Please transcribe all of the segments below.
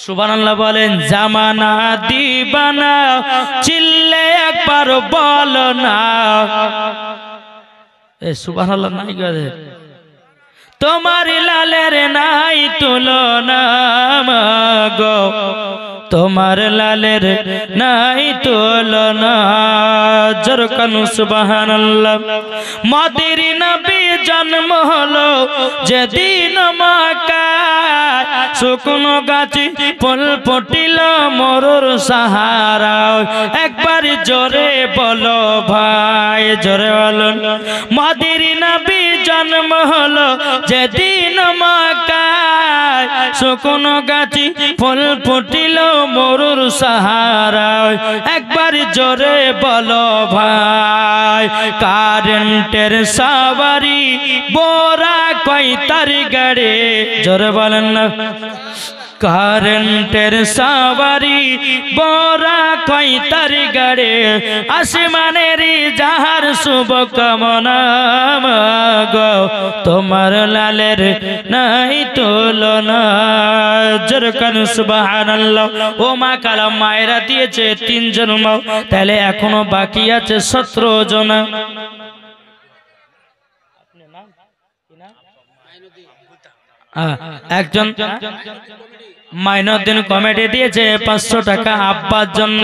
সুবহানাল্লাহ বলেন। জামানা দিবানা চিল্লে একবার বলো না, সুবহানাল্লাহ নাই গো, তোমার লালের নাই তুলনা গো, তোমার লালের নাই তুলনা। জোরকান সুবহানাল্লাহ। মদির নবী জন্ম হলো যেদিন মক্কায়, শুকনো গাছে ফুল ফুটিল মরুর সাহারা। একবার জোরে বলো ভাই, জোরে বলুন। মদির নবী জন্ম হলো যেদিন মক্কায়, শুকনো গাছে ফুল ফুটিল মরুর সাহারা। একবার জোরে বলো ভাই। কারেন্টের সাওয়ারি বোরা কই তার গাড়ে, জোরে বলেন না। কারেন্টের সাওয়ারি বোরা কই তার গাড়ে, আসমানের যাহার শুভ কামনা গো, তোমার লালের নাই তুলনা। জোরকান সুবহানাল্লাহ। ও মা কালাম মায়েরা দিয়েছে 3 জন্ম, তাহলে এখনো বাকি আছে 17 জন। একজন মাইনুদ্দিন কমিটি দিয়েছে 500 টাকা আব্বার জন্য,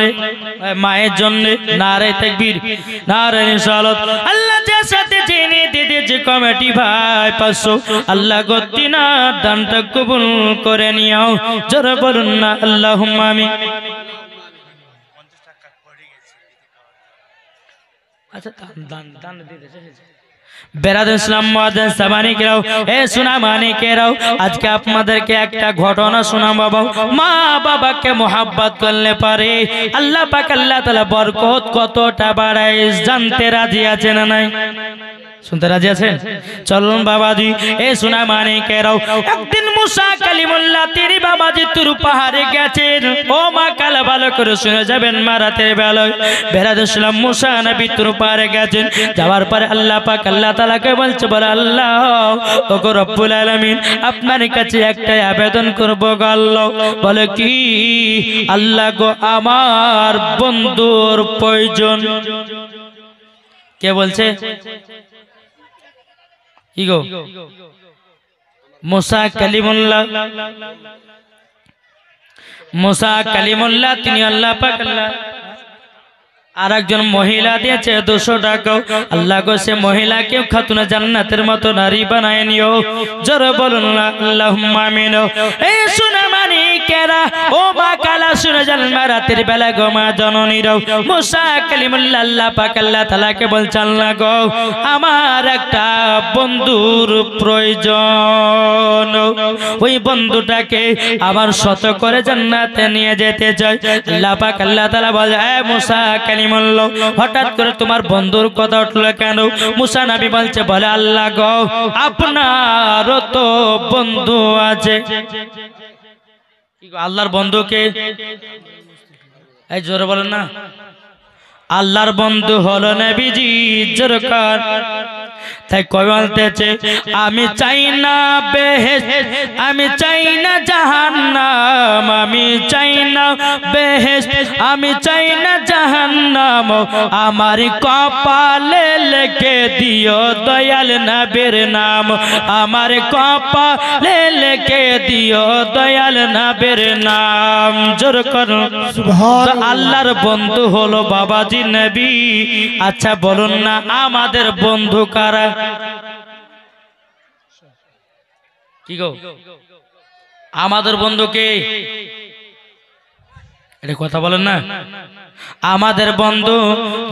মায়ের জন্য। নারে তাকবীর, নারে রিসালাত। আল্লাহ যে সাথে জেনে দিয়েছে কমিটি ভাই 500, আল্লাহ গতিনা দানটা কবুল করে নিও। জোরে বলুন না আল্লাহুম্মা আমিন। আচ্ছা দান দিয়েছে। বেরাদুল ইসলাম মুআজ্জিন সামানিকেরাও, এ সোনা মানিকেরাও, আজকে আপনাদেরকে একটা ঘটনা শোনাবো। মা বাবাকে মোহাব্বত করলে পারে আল্লাহ পাক আল্লাহ তাআলা বরকত কতটা বাড়ায়, জানতে রাজি আছেন না নাই? শুনতে রাজি আছেন? চলুন বাবাজি, এ সোনা মানিকেরাও, একদিন মুসা কালিমুল্লাহ তিনি বাবাজি তুর পাহাড়ে গেছেন। ও মা কালা ভালো করে শুনে যাবেন, মা রাতের বেলায় বেরাদুল ইসলাম মুসা নবী তুর পাহাড়ে গেছেন। যাওয়ার পরে আল্লাহ পাক আল্লাহ তাআলাকে বলছে, বলে আল্লাহ ওগো রব্বুল আলামিন, আপনার কাছে একটা আবেদন করব গো আল্লাহ। বলে কি? আল্লাহ গো আমার বন্ধুর প্রয়োজন। কে বলছে? কি গো? মুসা কালিমুল্লাহ। মুসা কালিমুল্লাহ তিনি আল্লাহ পাক আল্লাহ আর একজন মহিলা দিয়েছে 200 টাকা। আল্লাহ গো সে মহিলাকে খাতুনে জান্নাতের মতো নারী বানায় নিও। জোরে বলুন না আল্লাহুম্মা আমিন। এই সোনা মানিকেরা, ও মা কালা শুনে যান, মা রাতের বেলা গো মা জননীরাও, মুসা কালিমুল্লাহ আল্লাহ পাক আল্লাহ তাআলাকে বলছেন, আল্লাহ গো আমার একটা বন্ধুর প্রয়োজন, ওই বন্ধুটাকে আবার শত করে জান্নাতে নিয়ে যেতে চাই। আল্লাহ পাক আল্লাহ তাআলা বলে, এ মুসা কালিমুল্লাহ, হঠাৎ করে তোমার বন্ধুর কথা উঠলো কেন? মুসা নবী বলছে, বলে আল্লাহ গো আপনারও তো বন্ধু আছে। আল্লাহর বন্ধুকে এই জোরে বলেন না। আল্লাহর বন্ধু হলো নবীজি। জোরে কার? তাই কই বলতেছে, আমি চাই না বেহেশত, আমি চাই না জাহান্নাম, আমি চাই না বেহেশত, আমি চাই না জাহান্নাম, আমার কপালে লিখে দিও দয়াল নবীর নাম, আমার কপালে লিখে দিও দয়াল নবীর নাম। জোর করুন সুবহানাল্লাহ। আল্লাহর বন্ধু হলো বাবাজি নবী। আচ্ছা বলুন না আমাদের বন্ধু কারা? কি গো আমাদের বন্ধু কে? এটা কথা বলেন না। আমাদের বন্ধু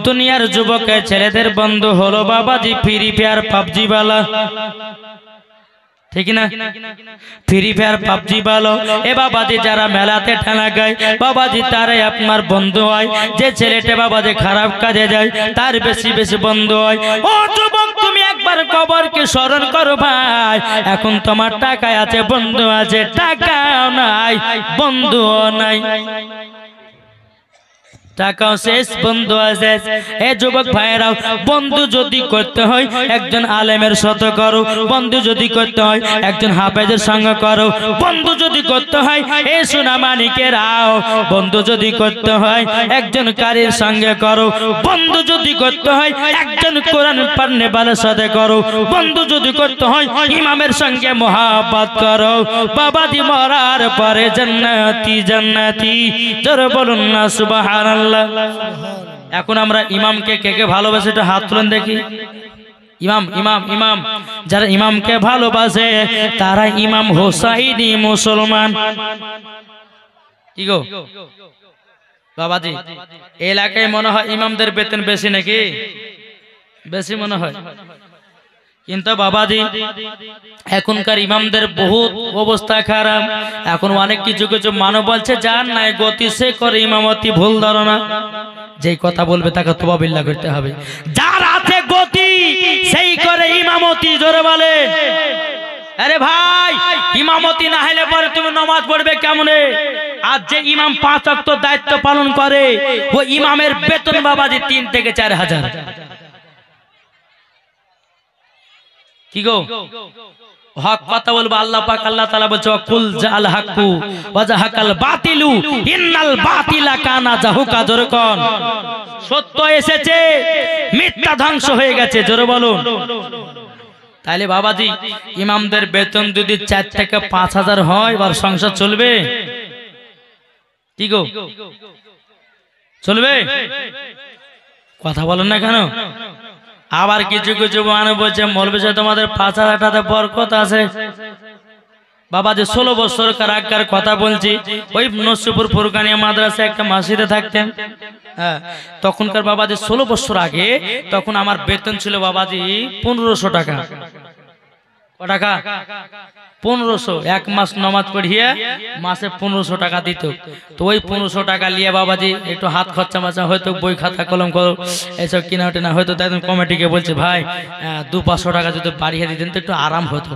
দুনিয়ার যুবকের ছেলেদের বন্ধু হলো বাবাজি ফ্রি ফায়ার পাবজি वाला, ঠিক না? ফ্রি ফায়ার পাবজি ভালো। এ বাবাজি যারা মেলাতে ঠেলা গায় বাবাজি তারাই আপনার বন্ধু হয়। যে ছেলেটা বাবাজি খারাপ কাজে যায় তার বেশি বেশি বন্ধু হয়। ও যুবক তুমি একবার কবরকে স্মরণ করো ভাই। এখন তোমার টাকা আছে, বন্ধু আছে, টাকাও নাই, বন্ধুও নাই। টাকাও শেষ, বন্ধু শেষ। এ যুবক ভাইয়েরাও, বন্ধু যদি করতে হয় একজন আলেমের সাথে করো, বন্ধু যদি করতে হয় একজন হাফেজের সঙ্গে করো, বন্ধু যদি করতে হয় এ সোনা মানিকেরাও, বন্ধু যদি করতে হয় একজন কারীর সঙ্গে করো, বন্ধু যদি করতে হয় একজন কোরআন পড়নেওয়ালার সাথে করো, বন্ধু যদি করতে হয় ইমামের সঙ্গে মোহাব্বত করো। বাবাজি মরার পরে জান্নাতি জান্নাতি, জোরে বলুন না সুবহানাল্লাহ। এখন আমরা ইমামকে কে কে ভালোবাসে একটু হাত তুলেন দেখি। ইমাম ইমাম ইমাম, যারা ইমামকে ভালোবাসে তারা ইমাম হোসাইনি মুসলমান। কি গো বাবাজি, এলাকায় মনে হয় ইমামদের বেতন বেশি নাকি? বেশি মনে হয়, কিন্তু বাবাজি এখনকার ইমামদের বহুত অবস্থা খারাপ। এখন অনেক কিছু কিছু মানুষ বলছে যার নাই গতি সে করে ইমামতি, ভুল ধারণা। যেই কথা বলবে তাকে তওবা করতে হবে। যার আছে গতি সেই করে ইমামতি, জোরে বলে। আরে ভাই, ইমামতি না হলে পরে তুমি নামাজ পড়বে কেমনে? আর যে ইমাম 5 ওয়াক্ত দায়িত্ব পালন করে ও ইমামের বেতন বাবাজি 3 থেকে 4 হাজার। কি গো, হক কথা বলবো। আল্লাহ পাক আল্লাহ তাআলা বলছে কুল জাল হাক্কু ওয়া জাহাকাল বাতিলু ইন্নাল বাতিলা কানা জাহুকা। জোরে কোন, সত্য এসেছে, মিথ্যা ধ্বংস হয়ে গেছে। জোরে বলুন। তাহলে বাবাজি ইমামদের বেতন যদি 4 থেকে 5 হাজার হয়, আর সংসার চলবে? কি গো, চলবে? কথা বলেন না কেন? আবার কিছু কিছু মানুষ বলছে মৌলভী সাহেব তোমাদের 5,000 টাকা বরকত আছে। বাবাজি 16 বছরকার আগের কথা বলছি, ওই নসিপুর ফুরকানিয়া মাদ্রাসা একটা মসজিদে থাকতেন। হ্যাঁ, তখনকার বাবাজি 16 বছর আগে, তখন আমার বেতন ছিল বাবাজি 1500 টাকা। টাকা 1500, এক মাস নামাজ পড়িয়ে মাসে 1500 টাকা দিত। তো ওই 1500 টাকা নিয়ে বাবাজি একটু হাত খরচা মাচা, হয়তো বই খাতা কলম এসব কিনা টিনা, হয়তো একদম কমিটিকে বলছে ভাই 200-500 টাকা যদি বাড়িয়ে দিতেন তো একটু আরাম হতো।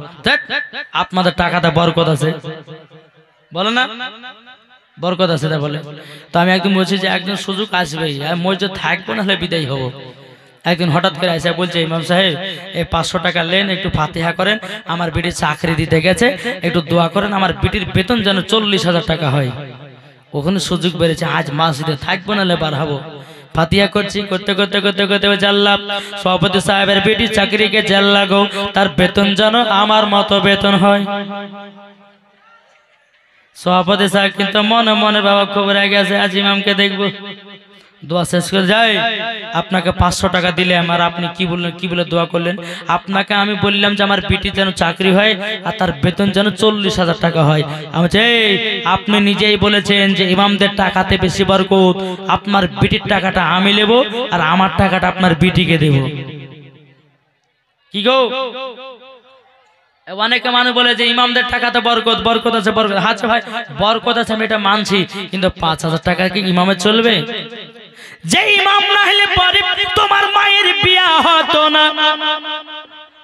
আপনাদের টাকাটা বরকত আছে, বলো না বরকত আছে তা বলে। তো আমি একদম বলছি যে একজন সুযোগ আসবেই, মসজিদ থাকবো না হলে বিদায় হবো। একদিন হঠাৎ করে এসে বলছে ইমাম সাহেব এই 500 টাকা নেন, একটু ফাতিহা করেন, আমার বিটির চাকরি দিতে গেছে, একটু দোয়া করেন, আমার বিটির বেতন যেন 40,000 টাকা হয়। ওখানে সুযোগ বেড়েছে, আজ মসজিদে থাকবো না হলে বার হবো। ফাতিহা করছি, করতে করতে করতে করতে জাল্লাহ সভাপতি সাহেবের বিটির চাকরিকে জাল্লা গো, তার বেতন যেন আমার মতো বেতন হয়। সভাপতি সাহেব কিন্তু মনে মনে বাবা খুব রেগে গেছে, আজ ইমামকে দেখবো। দোয়া শেষ করে যায়, আপনাকে 500 টাকা দিলে আমার, আপনি কি বললেন, কি বলে দোয়া করলেন? আপনাকে আমি বললাম যে আমার বিটি যেন চাকরি হয় আর তার বেতন যেন 40,000 টাকা হয়। আমি আপনি নিজেই বলেছেন যে ইমামদের টাকাতে বেশি বরকত, আপনার বিটির টাকাটা আমি নেব আর আমার টাকাটা আপনার বিটিকে দেব। কি গো, অনেকে মানুষ বলে যে ইমামদের টাকাতে বরকত, বরকত আছে, বরকত আছে। ভাই বরকত আছে, আমি এটা মানছি, কিন্তু 5,000 টাকা কি ইমামে চলবে? যে ইমাম না হলে পরে তোমার মায়ের বিয়ে হতো না,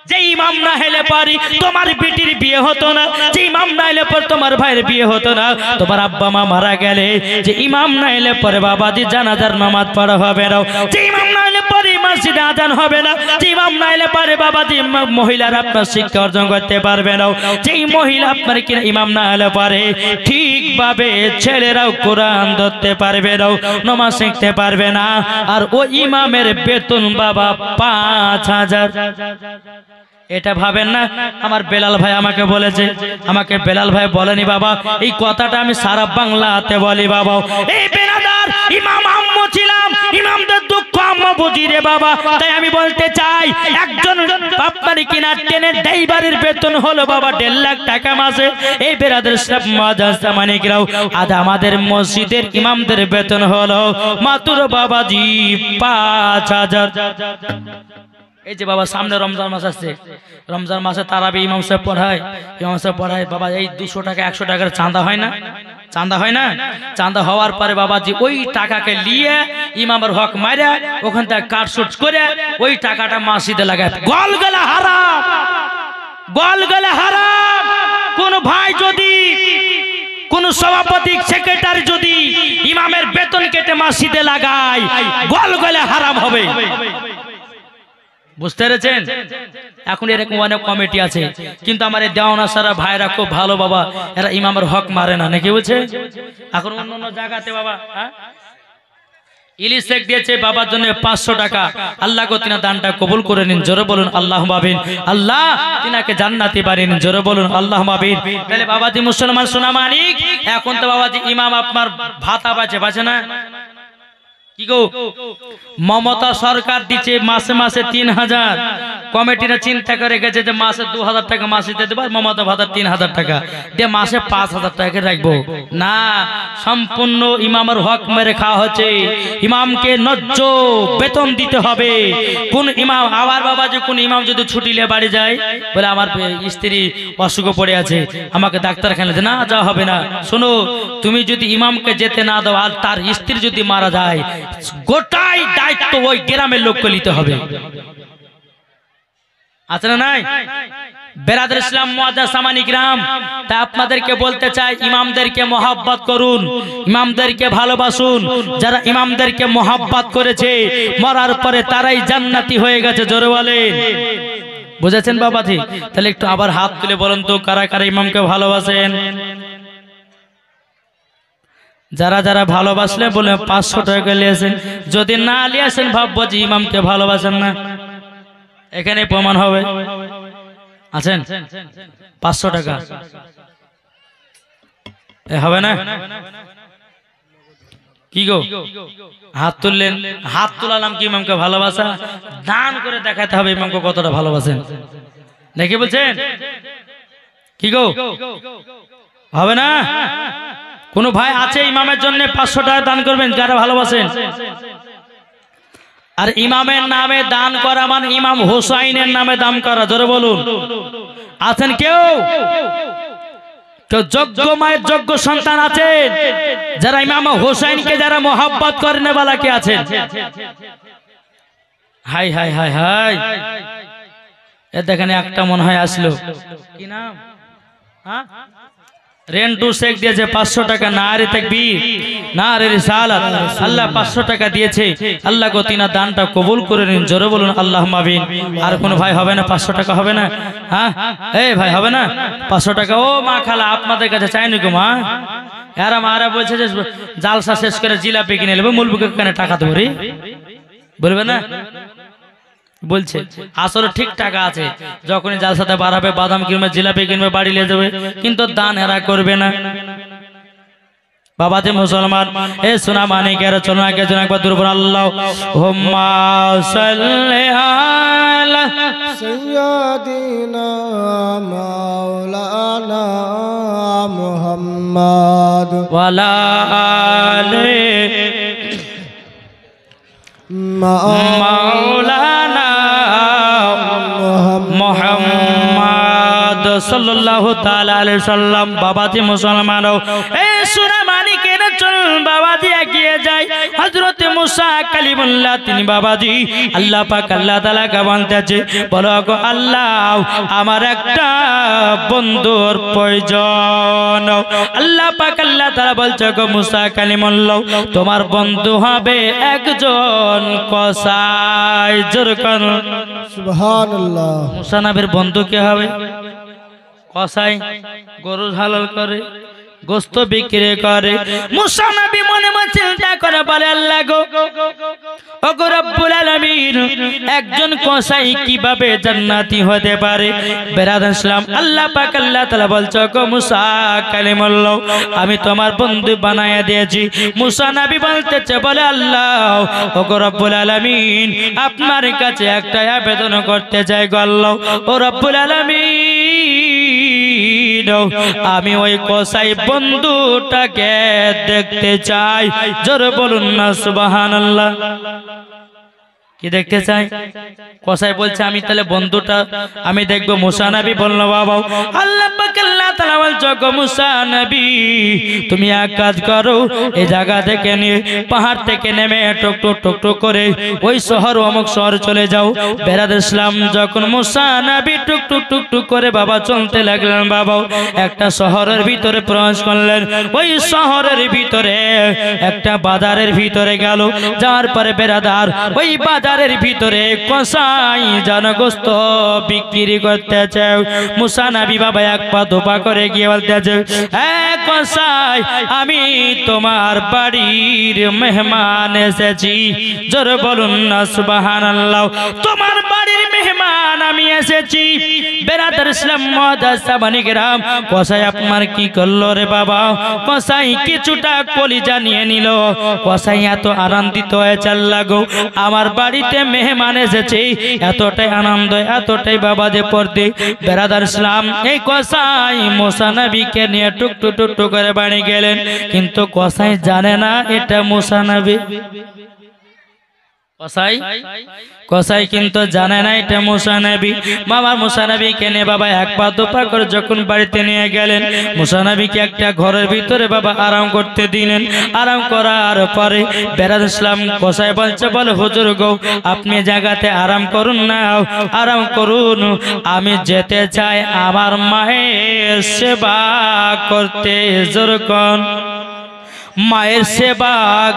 যে ইমাম না হলে পরে তোমার বিটির বিয়ে হতো না, যে ইমাম না হলে পরে তোমার ভাইয়ের বিয়ে হতো না, তোমার আব্বা মা মারা গেলে যে ইমাম না হলে পরে বাবাজি জানাজার নামাজ পড়া হবে না, যে ইমাম না হলে পরে মসজিদে আযান হবে না, যে ইমাম না হলে পরে বাবাজি মহিলারা আপনার শিক্ষা অর্জন করতে পারবে না, যেই মহিলা আপনার কিনা ইমাম না হলে পরে ঠিকভাবে ছেলেরাও কোরআন ধরতে পারবে না, নামাজ শিখতে পারবে না। আর ওই ইমামের বেতন বাবা 5,000। এটা ভাবেন না। আমার বেলাল ভাই আমাকে বলেছে, আমাকে বেলাল ভাই বলেনি বাবা, এই কথাটা আমি সারা বাংলাতে বলি বাবা। এই বেনাদার ইমাম আম্মু ছিলাম, ইমামদের দুঃখ আম্মু বুঝি রে বাবা। তাই আমি বলতে চাই, একজন আপনার কিনা ট্রেনের ড্রাইভারের বেতন হলো বাবা 1.5 লাখ টাকা মাসে। এই বেরাদের সব মাদ্রাসা মানিকরাও, আজ আমাদের মসজিদের ইমামদের বেতন হলো মাত্র বাবাজি 5,000। এই যে বাবা সামনে রমজান মাস আসছে, রমজান মাসে তারাবি ইমাম সাহেব পড়ায়, ইমাম সাহেব পড়ায় বাবা, এই 200 টাকা 100 টাকার চাঁদা হয় না, চাঁদা হয় না। চাঁদা হওয়ার পরে বাবাজি ওই টাকাকে নিয়ে ইমামের হক মারে ওখান থেকে কাটছুট করে ওই টাকাটা মসজিদে লাগায়। গল গলা হারাম, গল গলা হারাম। কোন ভাই যদি কোন সভাপতি সেক্রেটারি যদি ইমামের বেতন কেটে মসজিদে লাগায় গল গলে হারাম হবে। বুঝতে পেরেছেন? এখন এরকম অনেক কমিটি আছে, কিন্তু আমার এই দেওয়ানা সারা ভাইরা খুব ভালো বাবা, এরা ইমামের হক মারে না, নাকি বলছে? এখন অন্য অন্য জায়গাতে বাবা ইলিশ শেখ দিয়েছে বাবার জন্য 500 টাকা, আল্লাহ গো তিনা দানটা কবুল করে নিন, জোরে বলুন আল্লাহুম্মা আমিন। আল্লাহ তিনাকে জান্নাতি বানিয়ে নিন, জোরে বলুন আল্লাহুম্মা আমিন। তাহলে বাবাজি মুসলমান সোনা মানিক, এখন তো বাবাজি ইমাম আপনার ভাতা বাঁচে না কি গো? মমতা সরকার দিচ্ছে মাসে মাসে 3000, কমিটিরা চিন্তা করে গেছে যে মাসে 2000 টাকা মাসে দিতে দেব, মমতা ভাতা 3000 টাকা দিয়ে মাসে 5000 টাকা রাখবো না। সম্পূর্ণ ইমামের হক মেরে খাওয়া হচ্ছে। ইমামকে ন্যায্য বেতন দিতে হবে। কোন ইমাম আবার বাবাজি কোন ইমাম যদি ছুটি নিয়ে বাড়ি যায়, বলে আমার স্ত্রী অসুখ পড়ে আছে, আমাকে ডাক্তারখানা না যাওয়া হবে না। শোনো, তুমি যদি ইমামকে যেতে না দাও আর তার স্ত্রী যদি মারা যায়, গোটাই দায়িত্ব ওই গ্রামের লোককে নিতে হবে। আছে না নাই? বেরাদর ইসলাম মুআজ্জাজ সামানি গ্রাম, তাই আপনাদেরকে বলতে চাই ইমামদেরকে মহব্বত করুন, ইমামদেরকে ভালোবাসুন। যারা ইমামদেরকে মহব্বত করেছে মরার পরে তারাই জান্নাতি হয়ে গেছে, জোরে বলেন। বুঝেছেন বাবাজি? তাহলে একটু আবার হাত তুলে বলুন তো কারা কারা ইমামকে ভালোবাসেন? যারা যারা ভালোবাসলে বলে 500 টাকা নিয়েছেন, যদি না নিয়েছেন ভাববো যে ইমামকে ভালোবাসেন না। এখানে প্রমাণ হবে। আছেন 500 টাকা হবে না? কি গো হাত তুললেন? হাত তোলালাম কি ইমামকে ভালোবাসা? দান করে দেখাতে হবে ইমামকে কতটা ভালোবাসেন, দেখে বলছেন কি গো? হবে না? কোন ভাই আছে ইমামের জন্য 500 টাকা দান করবেন যারা ভালোবাসেন? আর ইমামের নামে দান করা মানে ইমাম হোসাইনের নামে দান করা, জোরে বলুন। আছেন কেউ? যোগ্য মায়ের যোগ্য সন্তান আছেন যারা ইমাম হোসাইনকে যারা মহব্বত করেন? বলা কে আছেন? হাই হাই হাই হাই, এ দেখেন একটা মনে হয় আসলো, কি নাম? হ্যাঁ, রেন্টু শেখ দিয়েছে 500 টাকা। নারে তাকবীর, নারে রিসালাত। আল্লাহ 500 টাকা দিয়েছে, আল্লাহ গো তিনা দানটা কবুল করে নিন, জোরে বলুন আল্লাহুম্মা আমিন। আর কোন ভাই হবে না 500 টাকা? হবে না? হ্যাঁ এই ভাই হবে না 500 টাকা? ও মা খালা আপনাদের কাছে চাইনি গো মা, এরা মারা বলছে যে জালসা শেষ করে জিলাপি কিনে নেবে, মুলবুকে কেন টাকা দেবো রে? বলবে না? বলছে আসলে ঠিক টাকা আছে, যখনই জালসাতে বাড়াবে বাদাম কিনবে, জিলাপি কিনবে, বাড়ি নিয়ে যাবে, কিন্তু দান এরা করবে না। বাবাজি মুসলমান, এ সোনা মানিকের চলো আগে জন একবার দুরূহ আল্লাহুম্মা সাল্লি আলা সাইয়্যিদিনা মাওলানা মুহাম্মদ ওয়া আলা আলি মাওলানা মুহাম্মদ সাল্লাল্লাহু তাআলা আলাইহি সাল্লাম। বাবাজি মুসলমানও এ সোনা মানিকের চল বাবাজি এগিয়ে যায়। হযরত মুসা কালিমুল্লাহ তিনি বাবাজি আল্লাহ পাক আল্লাহ তাআলা কে বলতেছে, বলো গো আল্লাহ আমার একটা বন্ধুর প্রয়োজন। আল্লাহ পাক আল্লাহ তাআলা বলছে, গো মুসা কালিমুল্লাহ তোমার বন্ধু হবে একজন কসাই। জোরে কান সুবহানাল্লাহ। মুসা নবীর বন্ধু কে হবে? কসাই, গরু হালাল করে, গোস্ত বিক্রি করে। মুসা নবী মনে মনে চিন্তা করে বলে, আল্লাহ গো ওগো রব্বুল আলামিন একজন কসাই কিভাবে জান্নাতি হতে পারে? বেরাদার ইসলাম আল্লাহ পাক আল্লাহ তাআলা বলছে, গো মুসা কালিমুল্লাহ আমি তোমার বন্ধু বানায়া দিয়েছি। মুসা নবী বলতেছে, বলে আল্লাহ ওগো রব্বুল আলামিন আপনার কাছে একটা আবেদন করতে চাই গো আল্লাহ ও রব্বুল আলামিন, আমি ওই কসাই বন্ধুটাকে দেখতে চাই। জোরে বলুন না সুবহানাল্লাহ। কি দেখতে চাই? কসাই বলছে আমি তাহলে বন্ধুটা আমি দেখবো। মুসা নবী বলল বাবা আল্লাহ পাক আল্লাহ তাআলা বলছে গো মুসা নবী তুমি এক কাজ করো, এই জায়গা থেকে নিয়ে পাহাড় থেকে নেমে টুক টুক টুক টুক করে ওই শহর অমুক শহর চলে যাও। বেরাদর ইসলাম যখন মুসা নবী টুক টুক টুক টুক করে বাবা চলতে লাগলেন, বাবা একটা শহরের ভিতরে প্রবেশ করলেন। ওই শহরের ভিতরে একটা বাজারের ভিতরে গেল, যাওয়ার পরে বেরাদার ওই বাজারের ভিতরে কসাই জনগোস্ত বিক্রি করতেছে। মুসা নবী বাবা এক পা দুপা করে গিয়ে বলতেছে কসাই আমি তোমার বাড়ির মেহমান এসেছি। জোরে বলুন না সুবহানাল্লাহ। তোমার বাড়ির মেহমান আমি এসেছি। বেরাদার ইসলাম মুআজ্জাজ সাহাবায়ে কেরাম কসাই আপনার কি করলো রে বাবা? কসাই কিছুটা কলিজা নিয়ে নিল। কসাই এত আনন্দিত হয়েছে আল্লাহ গো আমার বাড়িতে মেহমান এসেছে, এতটাই আনন্দ এতটাই বাবা যে পড়তে। বেরাদার ইসলাম এই কসাই মুসা নবীকে নিয়ে টুক টুক টুক টুক করে বাড়ি গেলেন, কিন্তু কসাই জানে না এটা মুসা নবী। কসাই কিন্তু জানে না এটা মুসা নবী। বাবা মুসা নবীকে নিয়ে বাবা এক পা দুপা করে যখন বাড়িতে নিয়ে গেলেন, মুসা নবীকে একটা ঘরের ভিতরে বাবা আরাম করতে দিলেন। আরাম করার পরে বেরাদর ইসলাম কসাই বলছে বলে হুজুর গো আপনি জায়গাতে আরাম করুন না, আরাম করুন, আমি যেতে চাই আমার মায়ের সেবা করতে। যেরকম মায়ের সেবা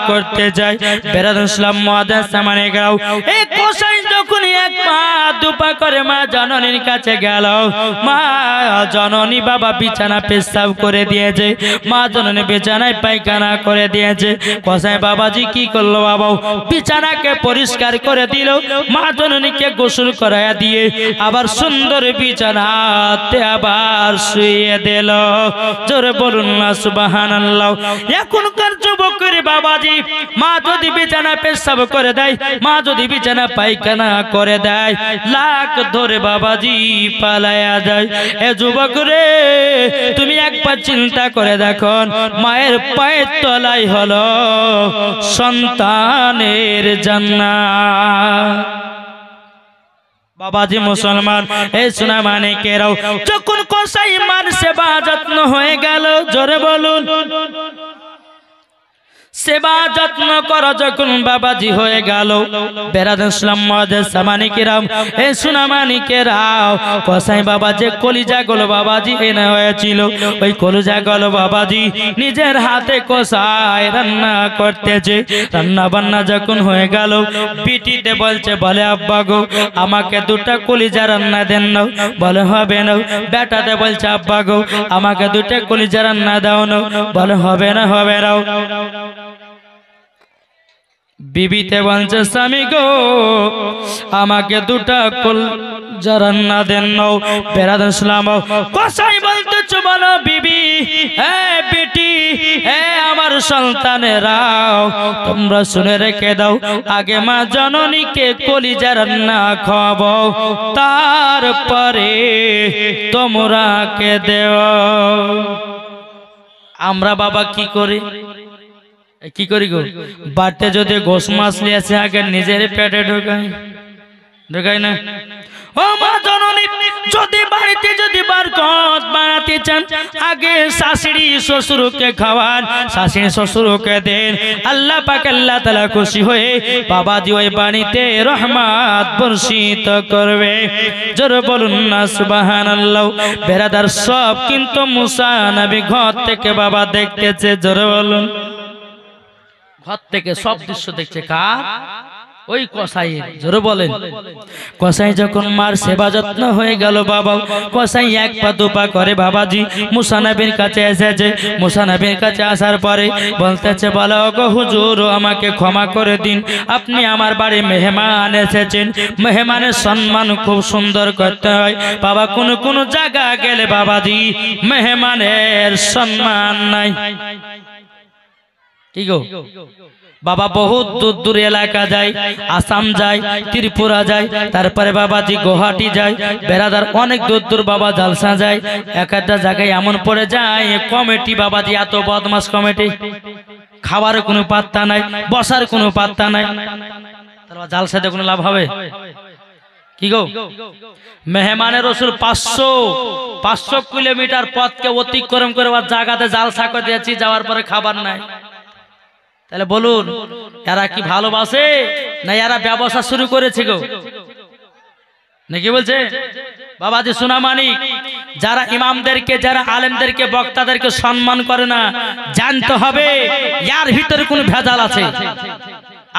করতে যাই। বেরাদর ইসলাম মুআজ্জাজ সাহাবায়ে কেরাম এই কসাই যখন এক পা দুপা করে মা জননীর কাছে গেল, মা জননী বাবা বিছানা পেশাব করে দিয়েছে, মা জননী বিছানায় পায়খানা করে দিয়েছে। কসাই বাবাজি কি করলো বাবা? বিছানাকে পরিষ্কার করে দিল, মা জননীকে গোসল করায়া দিয়ে আবার সুন্দর বিছানাতে আবার শুইয়ে দিল। জোরে বলুন না সুবহানাল্লাহ। এখনকার যুবকের বাবাজি মা যদি বিছানা পেশাব করে দেয়, মা যদি বিছানা পায়খানা করে দেয়, লাখ ধরে বাবাজি পালায়া যায়। এ যুবক রে তুমি একবার চিন্তা করে দেখো, মায়ের পায়ের তলায় হলো সন্তানের জান্নাত। বাবাজি মুসলমান এই সোনা মানিকেরাও যখন কসাই মার সেবা যত্ন হয়ে গেল, জোরে বলুন সেবা যত্ন করা যখন বাবাজি হয়ে গেল, বেরাদর ইসলাম মুআজ্জাজ সাহাবায়ে কেরাম এই সোনা মানিকেরাও কসাই বাবা যে কলিজা গুলো বাবাজি এনে হয়েছিল, ওই কলিজা গুলো বাবাজি নিজের হাতে কসাই রান্না করতেছে। রান্না বান্না যখন হয়ে গেল, পিটিতে বলছে বলে আব্বা গো আমাকে দুটা কলিজা রান্না দেন না। বলে হবে না। বেটাতে বলছে আব্বা গো আমাকে দুটা কলিজা রান্না দাও না। বলে হবে না হবে না। বিবিতে বলছে স্বামী গো আমাকে দুটা কলিজা রান্না দেন নাও। বেরাদর ইসলাম কসাই বলতেছে বলো বিবি হে বেটি হে আমার সন্তানেরাও তোমরা শুনে রেখে দাও, আগে মা জননীকে কলিজা রান্না খাওয়াবো, তারপরে তোমরা কে দেও। আমরা বাবা কি করি কি করি গো? বাড়িতে যদি গোশ মাছ নিয়ে আসে আগে নিজের পেটে ঢোকাই না। ও মা জননী যদি বাড়িতে যদি বরকত বাড়াতে চান, আগে শাশুড়ি শ্বশুরকে খাওয়ান, শাশুড়ি শ্বশুরকে দেন। আল্লাহ পাক আল্লাহ তাআলা খুশি হয়ে বাবাজি ওই বাড়িতে রহমত বর্ষিত করবে। জোরে বলুন না সুবহানাল্লাহ। বেরাদার সব কিন্তু মুসা নবী ঘর থেকে বাবা দেখতেছে। জোরে বলুন ঘর থেকে সব দৃশ্য দেখছে কার? ওই কসাই। জোরে বলেন। কসাই যখন মার সেবা যত্ন হয়ে গেল বাবা, কসাই এক পা দুপা করে বাবাজি মুসা নবীর কাছে এসেছে। মুসা নবীর কাছে আসার পরে বলতেছে বলো গো হুজুর আমাকে ক্ষমা করে দিন, আপনি আমার বাড়ি মেহমান এসেছেন, মেহমানের সম্মান খুব সুন্দর করতে হয়। বাবা কোন কোন জায়গা গেলে বাবাজি মেহমানের সম্মান নাই। কি গো বাবা বহুত দূর দূর এলাকা যায়, আসাম যায়, ত্রিপুরা যায়, তারপরে বাবাজি গুয়াহাটি যায়, বেরাদার অনেক দূর দূর বাবা জালসা যায়। এক একটা জায়গায় এমন পড়ে যায় কমিটি বাবাজি এত বদমাস কমিটি, খাবার কোনো পাত্তা নাই, বসার কোনো পাত্তা নাই। জালসাতে কোনো লাভ হবে? কি গো, মেহমানের রসুল 500 কিলোমিটার পথকে অতিক্রম করে জায়গাতে জালসা করে দিয়েছি, যাওয়ার পরে খাবার নাই। তাহলে বলুন এরা কি ভালোবাসে না এরা ব্যবসা শুরু করেছে গো? নাকি বলছে বাবাজি সোনামানিক, যারা ইমামদেরকে, যারা আলেমদেরকে, বক্তাদেরকে সম্মান করে না, জানতে হবে ইয়ার ভিতরে কোন ভেজাল আছে।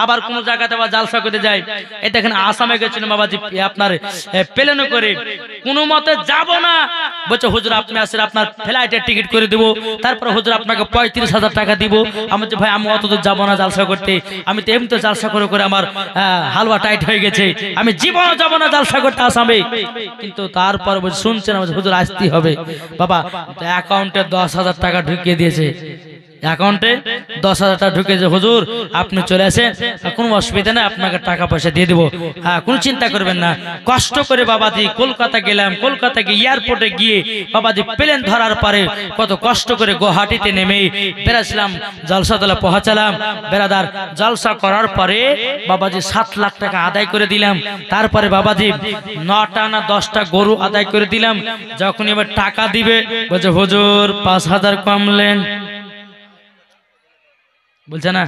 আবার কোন জায়গাতে বা জালসা করতে যায়, এই দেখেন আসামে গেছিলেন বাবাজি আপনার প্লেনে করে, কোনো মতে যাব না, বলছে হুজুর আপনি আসেন, আপনার ফ্লাইটের টিকিট করে দিব, তারপর হুজুর আপনাকে 35,000 টাকা দিব। আমি বলছি ভাই আমি অত দূর যাবো না জালসা করতে, আমি তো এমনি তো জালসা করে করে আমার হালুয়া টাইট হয়ে গেছে, আমি জীবনে যাবো না জালসা করতে আসামে। কিন্তু তারপর বলছে শুনছেন হুজুর আসতেই হবে। বাবা অ্যাকাউন্টে 10,000 টাকা ঢুকিয়ে দিয়েছে, অ্যাকাউন্টে 10,000 টাকা ঢুকেছে, হুজুর আপনি চলে আসেন, কোনো অসুবিধা নেই, আপনাকে টাকা পয়সা দিয়ে দেবো, হ্যাঁ কোনো চিন্তা করবেন না। কষ্ট করে বাবাজি কলকাতা গেলাম, কলকাতা গিয়ে এয়ারপোর্টে গিয়ে বাবাজি প্লেন ধরার পরে কত কষ্ট করে গুয়াহাটিতে নেমে বেরাছিলাম, জলসাতলা পৌঁছালাম। বেরাদার জলসা করার পরে বাবাজি 7 লাখ টাকা আদায় করে দিলাম। তারপরে বাবাজি 9টা না 10টা গরু আদায় করে দিলাম। যখন এবার টাকা দিবে বলছে হুজুর 5,000 কমলেন, বলছে না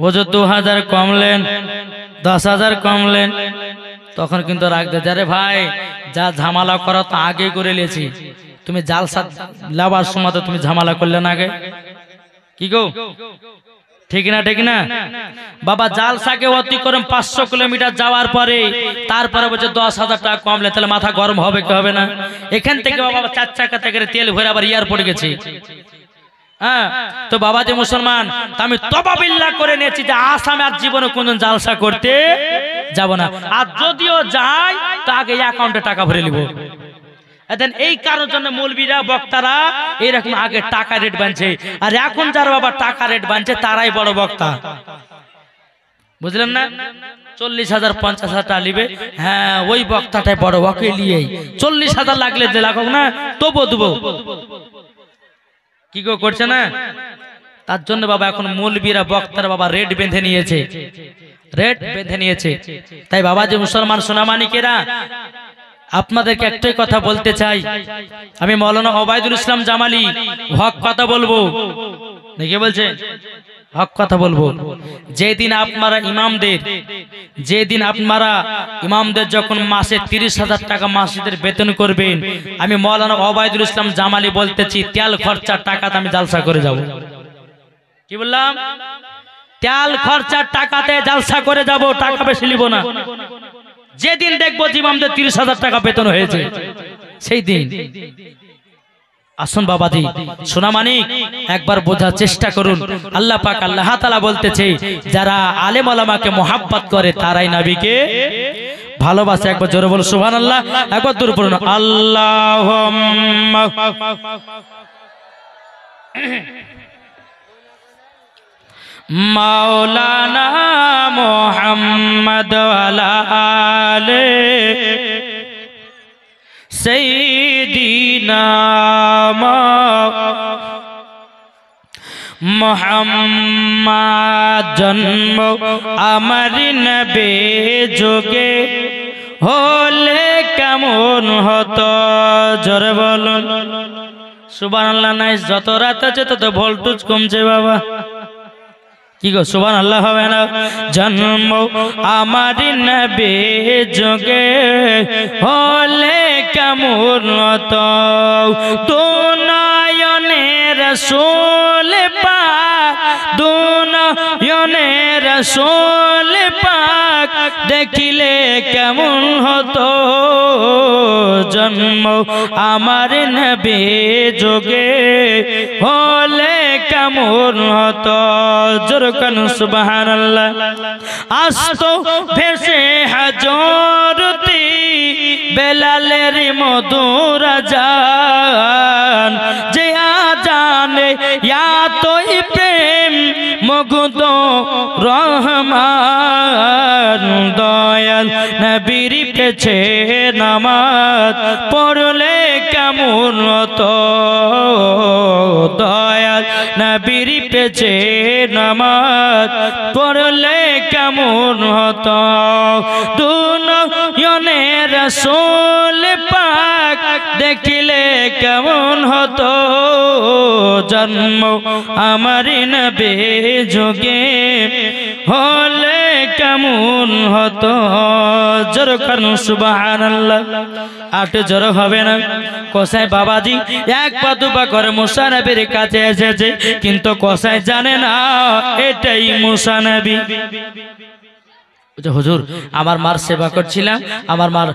হুজুর 2,000 কমলেন, 10,000 কমলেন। তখন কিন্তু রাখতে যারে ভাই যা ঝামেলা করা তো আগে করে নিয়েছি, তুমি জালসা লাবার সময় তো তুমি ঝামেলা করলে না আগে, কি গো ঠিক না? ঠিক না বাবা? জালসাকে অতিক্রম 500 কিলোমিটার যাওয়ার পরে তারপরে বলছে 10,000 টাকা কমলে, তাহলে মাথা গরম হবে কি হবে না? এখান থেকে বাবা 4 চাকা থেকে তেল ভরে আবার এয়ারপোর্ট গেছে। হ্যাঁ তো বাবাজি মুসলমান, আমি তওবা বিল্লাহ করে নিয়েছি যে আসামে আর জীবনে কোনদিন জালসা করতে যাব না, আর যদিও যাই তো আগে অ্যাকাউন্টে টাকা ভরে নিব। এই কারোর জন্য মৌলবীরা বক্তারা এরকম আগে টাকা রেট বানছে, আর এখন যারা বাবা টাকা রেট বানছে তারাই বড় বক্তা, বুঝলেন না? 40,000 50,000 টাকা নিবে, হ্যাঁ ওই বক্তাটাই বড়, ওকে নিয়ে 40,000 লাগলে যে লাগুক না তবু দেবো, কি গো করছে না? তার জন্য বাবা এখন মৌলবীরা বক্তারা বাবা রেট বেঁধে নিয়েছে, রেট বেঁধে নিয়েছে। তাই বাবা যে মুসলমান সোনামানিকেরা, আপনাদেরকে একটাই কথা বলতে চাই, আমি মৌলানা ওবায়দুল ইসলাম জামালি হক কথা বলবো, দেখে বলছে হক কথা বলবো। যেদিন আপনারা ইমামদের যখন মাসে 30,000 টাকা মাসিদের বেতন করবেন, আমি মৌলানা ওবায়দুল ইসলাম জামালি বলতেছি তেল খরচার টাকাতে আমি জালসা করে যাব। কি বললাম? তেল খরচার টাকাতে জালসা করে যাব, টাকা বেশি নিব না। যেদিন দেখবো ইমামদের 30,000 টাকা বেতন হয়েছে সেই দিন। আসুন বাবাজি সোনামানিক, একবার বোঝার চেষ্টা করুন। আল্লাহ পাক আল্লাহ তাআলা বলতেছে যারা আলেম ওলামাকে মোহাব্বত করে তারাই নবীকে ভালোবাসে। একবার জোরে বলুন সুবহানাল্লাহ, একবার দূর পড়ুন আল্লাহুম্মা মাওলানা মুহাম্মদ ওয়ালা আলে সাইয়্যিদিনা মুহাম্মদ জন্ম আমার নবী যোগে হলে কেমন হতো, জোরে বলুন সুবহানাল্লাহ। নাই যত রাত আছে তত ভোল্টেজ কমছে বাবা, কি গো সুবহানাল্লাহ হবে না? জন্ম আমার নবী যোগে হলে কেমন হতো, তো নয়নের রাসূল পাক, দু নয়নের রাসূল পাক দেখিলে কেমন হতো, জন্ম আমার নবী যোগে হলে কেমন হতো, জোরকান সুবহানাল্লাহ। আসতো ভেসে হাজরতি বেলালের মধুর আজান, যে আজানে এতই প্রেম মুগ্ধ রহমান, দয়াল নবীর পেছে নামাজ পড়লে কেমন হতো, দয়াল নবীর পেছে নামাজ পড়লে কেমন কেমন হতো দুনয়নের রাসূল পাক দেখিলে কেমন হতো জন্ম আমারি নবী যুগে হলে কেমন হতো জোর করুন সুবহানাল্লাহ আট জোর হবে না কসাই বাবাজি এক পা দুপা করে মুসা নবীর কাছে এসেছে কিন্তু কসাই জানে না এটাই মুসা নবী হুজুর আমার মার সেবা করছিলাম আমার মার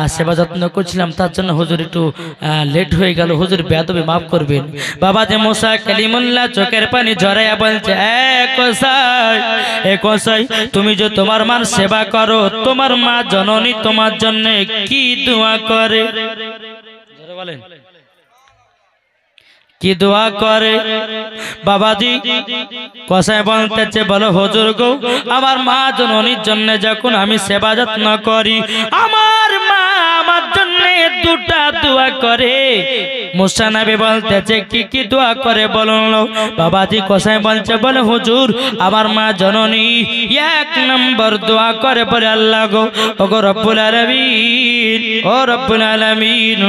সেবা যত্ন করছিলাম তার জন্য হুজুর একটু লেট হয়ে গেল হুজুর বেয়াদবি মাফ করবেন বাবা যে মুসা কালিমুল্লাহ চোখের পানি ঝরাইয়া বলছে এ কসাই তুমি যে তোমার মার সেবা করো তোমার মা জননী তোমার জন্য কি দোয়া করে বলেন কি দোয়া করে বাবাজি কসাই বলতেছে বলো হুজুর গো আমার মা জননীর জন্য যখন আমি সেবা যত্ন করি আমার মা আমার জন্য দুটা দোয়া করে মুসা নবী বলতেছে কি কি দোয়া করে বলুন বাবাজি কসাই বলছে বলে হুজুর আমার মা জননী এক নম্বর দোয়া করে বলে আল্লাহ গো ওগো রব্বুল আলামিন ও রব্বুল আলামিন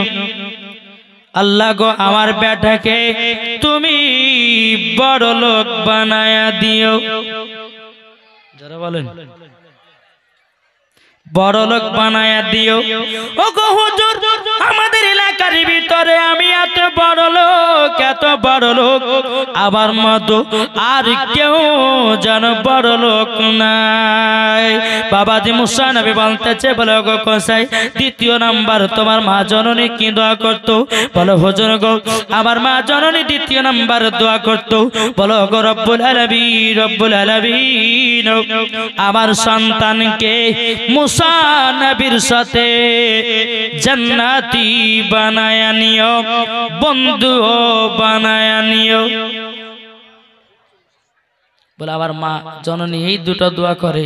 আল্লাহ গো আমার বেটাকে তুমি বড় লোক বানায়া দিও যারা বলেন বড় লোক বানায়া দিও ও গো হুজুর আমাদের এলাকার ভিতরে আমি এত বড় লোক আবার মতো আর কেউ যেন বড় লোক নাই বাবাজি মুসা নবী বলতেছে বলে গো কসাই দ্বিতীয় নাম্বার তোমার মা জননী কি দোয়া করতো বলো হুজুর গো আমার মা জননী দ্বিতীয় নাম্বার দোয়া করতো বলো গো রব্বুল আলামিন আমার সন্তানকে মুসা নবীর সাথে জান্নাতি বানায়া নিও বন্ধু বানায়া নিও বলে আবার মা জননী এই দুটো দোয়া করে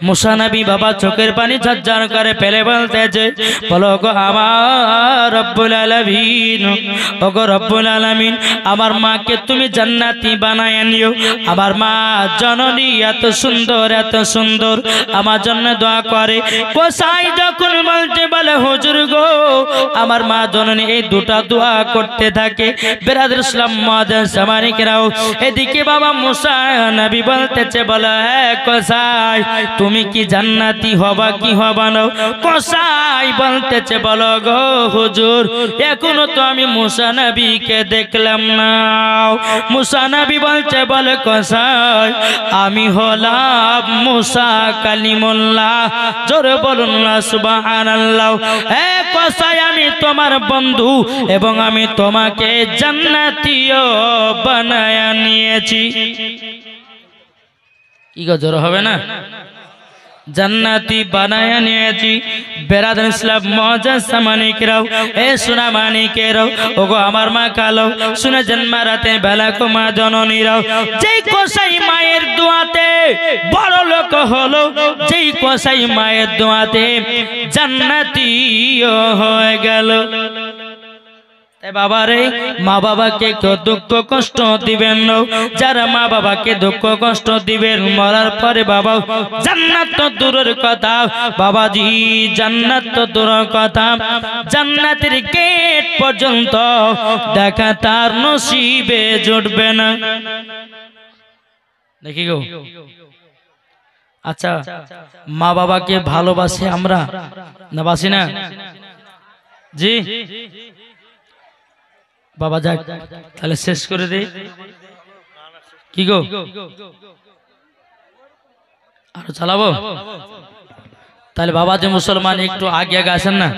মুসা নবী বাবা চোখের পানি ঝরঝর করে ফেলে বলতেছে বলো গো আমার রব্বুল আলামিন ও গো রব্বুল আলামিন আমার মাকে তুমি জান্নাতি বানায়া নিও আমার মা জননী এত সুন্দর আমার জন্য দোয়া করে কসাই যখন বলতে বলে হুজুর গো আমার মা জননী এই দুটো দোয়া করতে থাকে বিরাদর ইসলাম মুআজ্জিন সামানিকেরাও এদিকে বাবা মুসা নবী বলতেছে বলে কসাই তুমি কি জান্নাতি হবা কি হবা না কসাই বলতেছে বলো গো হুজুর এখনো তো আমি মুসা নবীকে দেখলাম না মুসা নবী বলছে বলে কসাই আমি হলাম মুসা কালিমুল্লাহ জোরে বলুন না সুবহানাল্লাহ কসাই আমি তোমার বন্ধু এবং আমি তোমাকে জান্নাতীয় বানায়া নিয়েছি কি গো জোর হবে না জান্নাতি বানায়া নিয়েছি বেরাদার ইসলাম মুআজ্জিন সামানিকেরাও সোনা মানিকেরাও ওগো আমার মা কালো শুনে জন্মারাতে বেলা কো মা জননীরাও যেই কসাই মায়ের দোয়াতে বড় লোক হলো যেই কসাই মায়ের দোয়াতে জান্নাতি হয়ে গেল বাবারে মা বাবাকে কেউ দুঃখ কষ্ট দিবেন না যারা মা বাবাকে দুঃখ কষ্ট দিবেন মরার পরে বাবা জান্নাত তো দূরের কথা বাবাজি জান্নাত তো দূরের কথা জান্নাতের গেট পর্যন্ত দেখা তার নসিবে জুটবে না দেখি গো আচ্ছা মা বাবাকে ভালোবাসি আমরা না বাসি না জি বাবা যাক তাহলে শেষ করে দে কি গো আরো চালাবো তাহলে বাবা যে মুসলমান একটু আগে আসেন না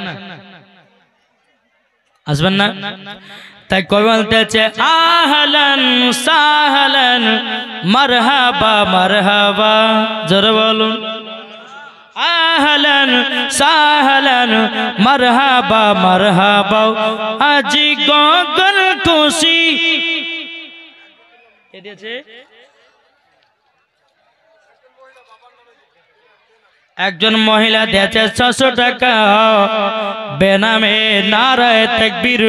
আসবেন না তাই কবি বলতেছে আহলান সাহলান মারহাবা মারহাবা জোরে বলুন আহলান সাহলান মারহাবা মারহাবা আজি গগন খুশি কে দিয়েছে একজন মহিলা দিয়েছে 600 টাকা বেনামে নারায়ে তাকবীর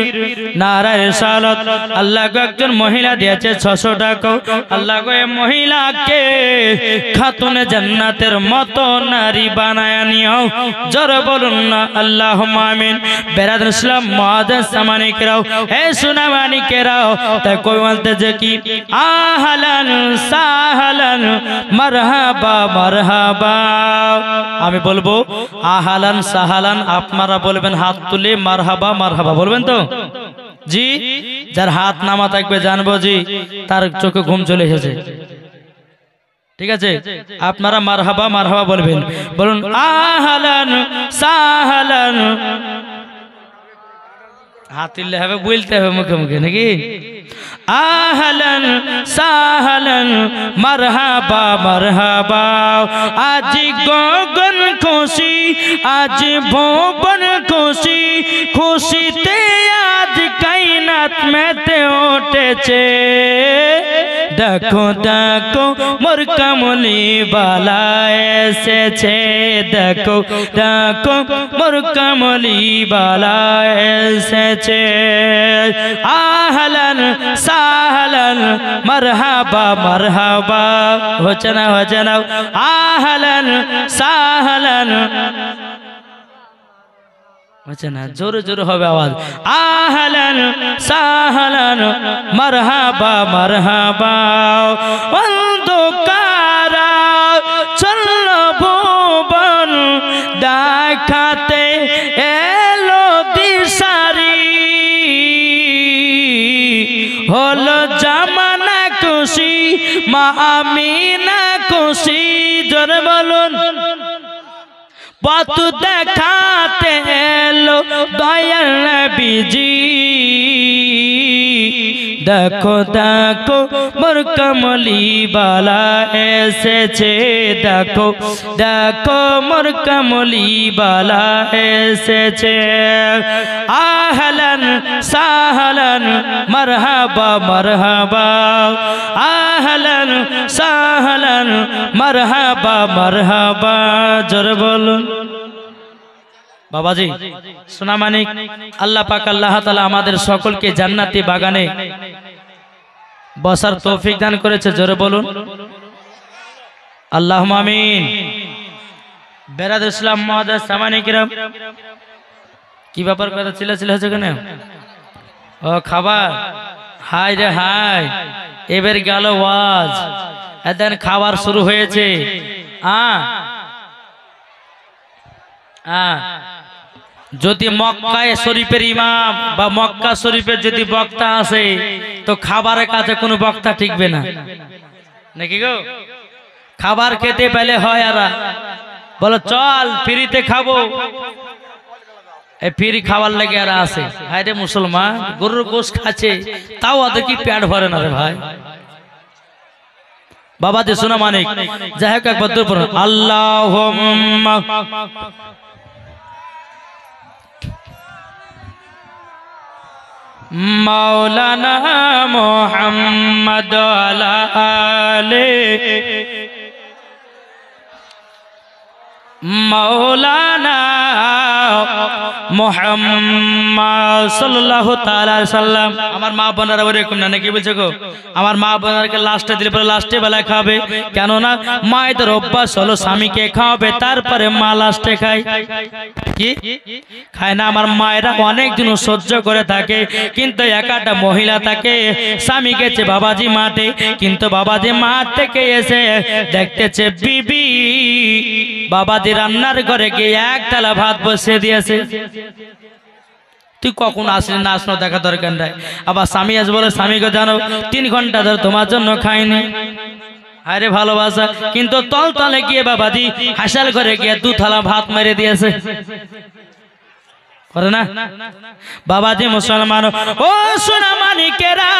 নারায়ে রিসালাত। আল্লাহ গো একজন মহিলা দিয়েছে 600 টাকা। আল্লাহ গো এই মহিলাকে খাতুনে জান্নাতের মতো নারী বানায় নিও। জোরে বলুন না আল্লাহুম্মা আমিন। বেরাদর ইসলাম মুআজ্জাজ সামানিকেরাও, হে সোনা মানিকেরাও, তাই কই বলতে যে কি আহলান সাহলান মারহাবা মারহাবা। আমি বলবো আহলান সাহলান, আপনারা বলবেন হাত তুলে মারহাবা মারহাবা বলবেন তো জি। যার হাত নামা থাকবে জানবো জি তার চোখে ঘুম চলে এসেছে। ঠিক আছে, আপনারা মারহাবা মারহাবা বলবেন। বলুন আহলান সাহলান। হাত তুললে হবে, বলতে হবে মুখে মুখে নাকি। আহলান সাহলান মারহাবা মারহাবা। আজ গগন খুশি, আজ ভুবন খুশি, খুশিতে আজ কায়নাত মেতে উঠেছে। দেখো দেখো মোর কামলি বালা এসেছে, দেখো দেখো মোর কামলি বালা এসেছে। আহলান সাহলান মারহাবা মারহাবা। হচ্ছে না হচ্ছে না। আহলান সাহলান হচ্ছে না, জোরে জোরে হবে আওয়াজ। আহলান সাহলান মারহাবা মারহাবা। অন্ধকারা চলল ভুবন দেখাতে এলো দিশারি। হলো জামানা খুশি, মা আমিনা খুশি। জোরে বলুন। পথ দেখাতে এলো দয়াল নবীজি। দেখো দেখো মোর কামলি বালা এসেছে, দেখো দেখো মোর কামলি বালা এসেছে। আহলান সাহলান মারহাবা মারহাবা। আহলান সাহলান মারহাবা মারহাবা। জোরে বলুন। বাবাজি সোনা মানিক, আল্লাহ পাক আল্লাহ তাআলা আমাদের সকলকে জান্নাতি বাগানে বসার তৌফিক দান করেছে। জোরে বলুন আল্লাহুম্মা আমিন। বেরাদ ইসলাম মুআজ্জাজ সামানিকেরাম, কি ব্যাপার কথা ছিল হচ্ছে কেন? ও খাবার, হাই রে হাই, এবার গেল ওয়াজ, এদিন খাবার শুরু হয়েছে। যদি মক্কায় শরীফের ইমাম বা মক্কা শরীফের যদি বক্তা আসে তো খাবারের কাছে কোনো বক্তা টিকবে না নাকি গো। খাবার খেতে পেলে হয় আর বলো চল ফ্রিতে খাবো, এই ফ্রি খাবার লেগে আর আসে। হায় রে মুসলমান, গরুর গোশ খাচ্ছে তাও ওদের কি পেট ভরে না রে ভাই। বাবা যে শোনা মানিক, যাই হোক একবার দূর পড়ুন আল্লাহুম্মা মাওলানা মুহাম্মদ আলা আলে মাওলানা মুহাম্মদ সাল্লাল্লাহু তাআলা আলাইহি সাল্লাম। আমার মা বোনেরা এরকম না নাকি বলছো গো? আমার মা বোনেরকে লাস্টে দিলে পরে লাস্টে বেলায় খাবে, কেননা মায়েদের অভ্যাস হলো স্বামীকে খাওয়াবে তারপরে মা লাস্টে খায়। কি খায় না? আমার মায়েরা অনেক দিন সহ্য করে থাকে, কিন্তু একাটা মহিলা থাকে, স্বামী গেছে বাবাজি মাঠে, কিন্তু বাবাজি মাঠ থেকে এসে দেখতেছে বিবি বাবাজি রান্নার ঘরে গিয়ে এক থালা ভাত বসিয়ে দিয়েছে। তুই কখন আসলি না আসলো দেখা দরকার নাই। আবার স্বামী আজ বলে স্বামীকে জানো 3 ঘন্টা ধরে তোমার জন্য খাইনি। আরে ভালোবাসা, কিন্তু তল তলে গিয়ে বাবাজি হাসাল ঘরে গিয়ে 2 থালা ভাত মেরে দিয়েছে। করে না বাবাজি মুসলমান ও সোনা মানিকেরা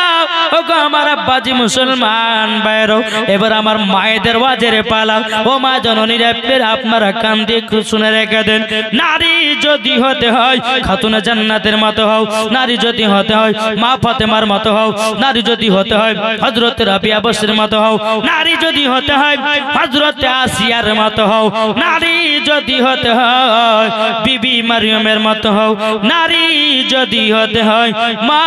ও গো আমার আব্বাজি মুসলমান বাইরো এবার আমার মায়েদের ওয়াজের পালা ও মা জননীরা আপনারা কান দিয়ে শুনে রেখে দেন নারী যদি হতে হয় খাতুনে জান্নাতের মতো হও নারী যদি হতে হয় মা ফাতেমার মতো হও নারী যদি হতে হয় হযরত রাবিয়া বসরির মতো হও নারী যদি হতে হয় হযরত আসিয়ার মতো হও নারী যদি হতে হয় বিবি মারিয়মের মতো হও নারী যদি হতে হয় মা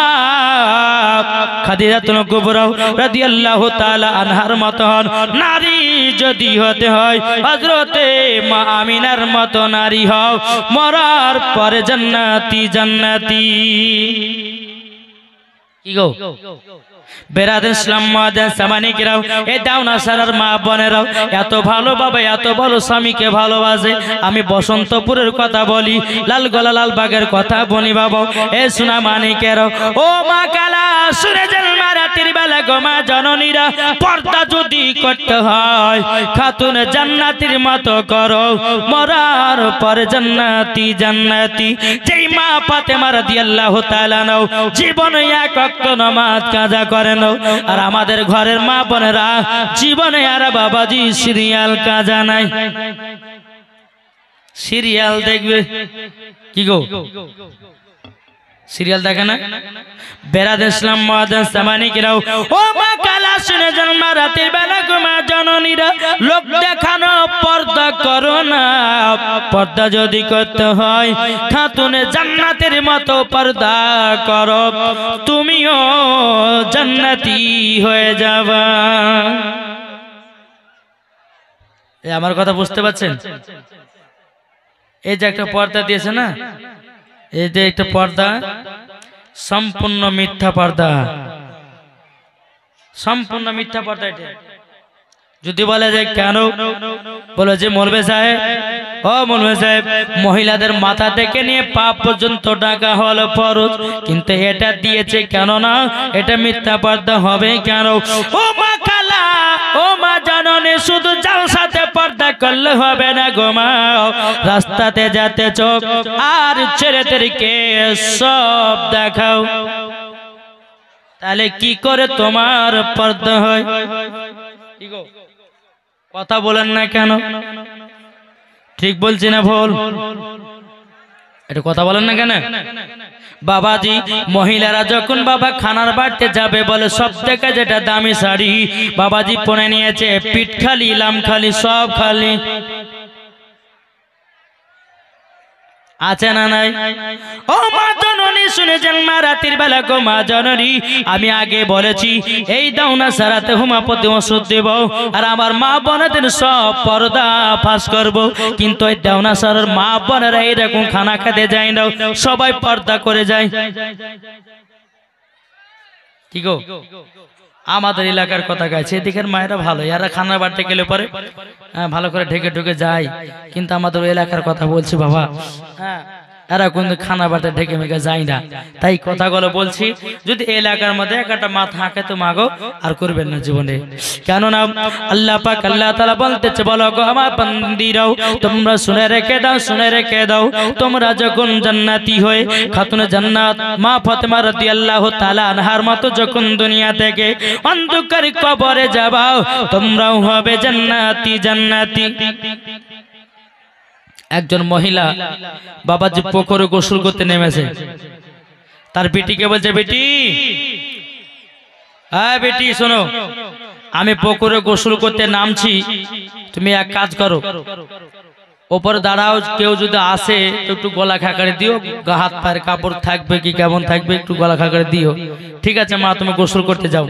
খাদিজাতুল কুবরা রাদিয়াল্লাহু তাআলা আনহার মতো হন নারী যদি হতে হয় হযরতে মা আমিনার মতো নারী হও মরার পরে জান্নাতি জান্নাতি কি গো বেরাদের ইসলাম মাদান সামানিকরাও এই দাওনা সারার মা বোনেরাও এত ভালোভাবে এত ভালো স্বামীকে ভালোবাসে আমি বসন্তপুরের কথা বলি লালগোলা লালবাগের কথা বলি বাবা এ সোনা মানিকেরাও ও মা কালা সুরেজের মারাতির বেলা গো মা জননীরা পর্দা যদি করতে হয় খাতুন জান্নাতির মতো করো মরার পরে জান্নাতি জান্নাতি যেই মা ফাতেমা রাদিয়াল্লাহু তাআলা নাও জীবনে এক ওয়াক্ত নামাজ কাজা করেন আর আমাদের ঘরের মা বোনেরা জীবনে আর বাবাজি সিরিয়াল কাজা নাই সিরিয়াল দেখবে কি গো সিরিয়াল দেখে না বেরাদের ইসলাম মাদান সামানিকরাও ও মা কালা শুনে জন্ম রাতের বেলা গো মা জননীরা লোক দেখানো পর্দা করো না পর্দা যদি করতে হয় খাতুনে জান্নাতের মতো পর্দা করো তুমিও জান্নাতি হয়ে যাবা এই আমার কথা বুঝতে পারছেন এই যে একটা পর্দা দিয়েছে না এই যে একটা পর্দা সম্পূর্ণ মিথ্যা পর্দা সম্পূর্ণ মিথ্যা পর্দা এটা যদি বলে যে কেন বলে যে মৌলভী সাহেব ও মৌলভী সাহেব মহিলাদের মাথা থেকে নিয়ে পা পর্যন্ত ঢাকা হলো ফরজ কিন্তু এটা দিয়েছে কেন না এটা মিথ্যা পর্দা হবে কেন ও মা কালা ও মা জাননে শুধু জালসাতে পর্দা করলে হবে না গো মা রাস্তাতে যেতে চোখ আর ছেলেদেরকে সব দেখাও তাহলে কি করে তোমার পর্দা হয় কি গো কথা বলেন না কেন ঠিক বলছি না ভুল এটা কথা বলেন না কেন বাবাজি মহিলারা যখন বাবা খানার বাড়তে যাবে বলে সব থেকে যেটা দামি শাড়ি বাবাজি পরে নিয়েছে পিঠ খালি লাম খালি সব খালি আছে না নাই ও মা জননী শুনেছেন মা রাতের বেলা গো মা জননী আমি আগে বলেছি এই দাওনা সারাতে হোমিওপ্যাথি ওষুধ দেব আর আমার মা বোনদের সব পর্দা ফাঁস করব কিন্তু এই দাওনা সারার মা বোনেরা এরকম খানা খেতে যায় না সবাই পর্দা করে যায় কি গো আমাদের এলাকার কথা গাইছে এদিকের মায়েরা ভালো এরা খানা বাড়তে গেলে পরে ভালো করে ঢেকে ঢুকে যায় কিন্তু আমাদের এলাকার কথা বলছি বাবা হ্যাঁ এরা কিন্তু খানা বাড়তে ঢেকে মেঘে যায় না তাই কথাগুলো বলছি যদি এলাকার মধ্যে একটা মাথা হাঁকে তো মাগো আর করবেন না জীবনে কেননা আল্লাহ পাক আল্লাহ তাআলা বলতেছে বলো গো আমার বান্দিরাও তোমরা শুনে রেখে দাও তোমরা যখন জান্নাতি হয়ে খাতুনে জান্নাত মা ফাতেমা রাদিয়াল্লাহু তাআলা আনহার মতো যখন দুনিয়া থেকে অন্ধকার কবরে যাবাও তোমরাও হবে জান্নাতি জান্নাতি একজন মহিলা বাবাজি পুকুরে গোসল করতে নেমেছে তার বেটিকে বলছে বেটি হ্যাঁ বেটি শোনো আমি পুকুরে গোসল করতে নামছি তুমি এক কাজ করো উপরে দাঁড়াও কেউ যদি আসে একটু গলা খাকারে দিও হাত পায়ের কাপড় থাকবে কি কেমন থাকবে একটু গলা খাকারে দিও ঠিক আছে মা তুমি গোসল করতে যাও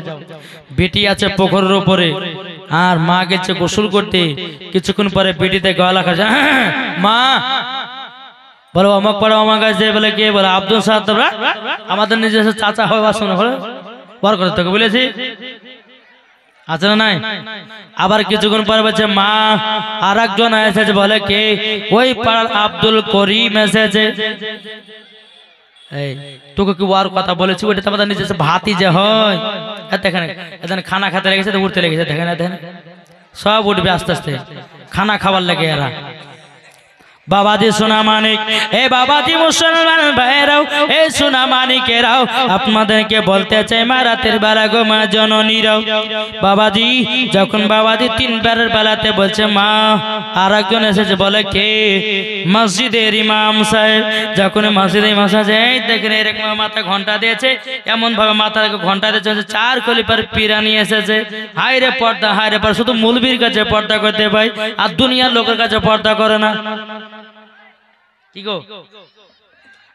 বেটি আছে পুকুরের উপরে আর মা গেছে গোসল করতে কিছুক্ষণ পরে বেটিতে গলা খাচ্ছে মা বলো অমক পড়া আমার কাছে বলে কে বলে আব্দুল সাহেব আমাদের নিজস্ব চাচা হয় বাসন বর করে তোকে বলেছি আছে না নাই আবার কিছুক্ষণ পরে বলছে মা আর একজন এসেছে বলে কে ওই পাড়ার আব্দুল করিম এসেছে এই তোকে কি ওর কথা বলেছি ওইটা তো আমাদের নিজস্ব ভাতি যে হয় দেখেন এখানে খানা খেতে লেগেছে তো উঠতে লেগেছে দেখেন দেখেন সব উঠবে আস্তে আস্তে খানা খাবার লেগে এরা বাবাজি সোনা মানিক, এ বাবাজি মুসলমান ভাইরাও, এ সোনা মানিকেরাও, আপনাদেরকে বলতে চাই মা রাতের বেলা গো মা জননীরাও, বাবাজি যখন বাবাজি 3 বারের বেলাতে বলছে মা, আর একজন এসেছে বলে কে? মসজিদের ইমাম সাহেব। যখন মসজিদের ইমাম সাহেব এই দেখেন এরকম মাথা ঘন্টা দিয়েছে, এমন ভাবে মাথায় ঘন্টা দিয়েছে 4 খলিফার পিরানি এসেছে। হায় রে পর্দা, হায় রে পর্দা, শুধু মুলবির কাছে পর্দা করতে পাই আর দুনিয়ার লোকের কাছে পর্দা করে না। কি গো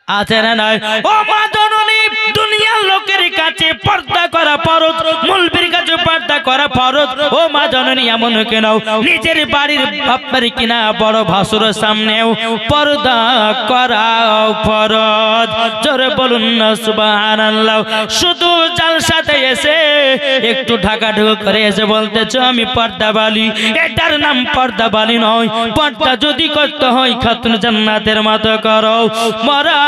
আছে না নাই? ও মা জননী, দুনিয়ার লোকের কাছে পর্দা করা ফরজ, মুলবির কাছে পর্দা করা ফরজ। ও মা জননী এমন কেন? নিজের বাড়ির আপনার কিনা বড় ভাসুরের সামনেও পর্দা করা ফরজ। জোরে বলুন না সুবহানাল্লাহ। শুধু জালসাতে এসে একটু ঢাকাঢুকু করে এসে বলতেছ আমি পর্দাবালি, এটার নাম পর্দাবালি নয়। পর্দা যদি করতে হয় খাতুন জান্নাতের মতো করো, মরা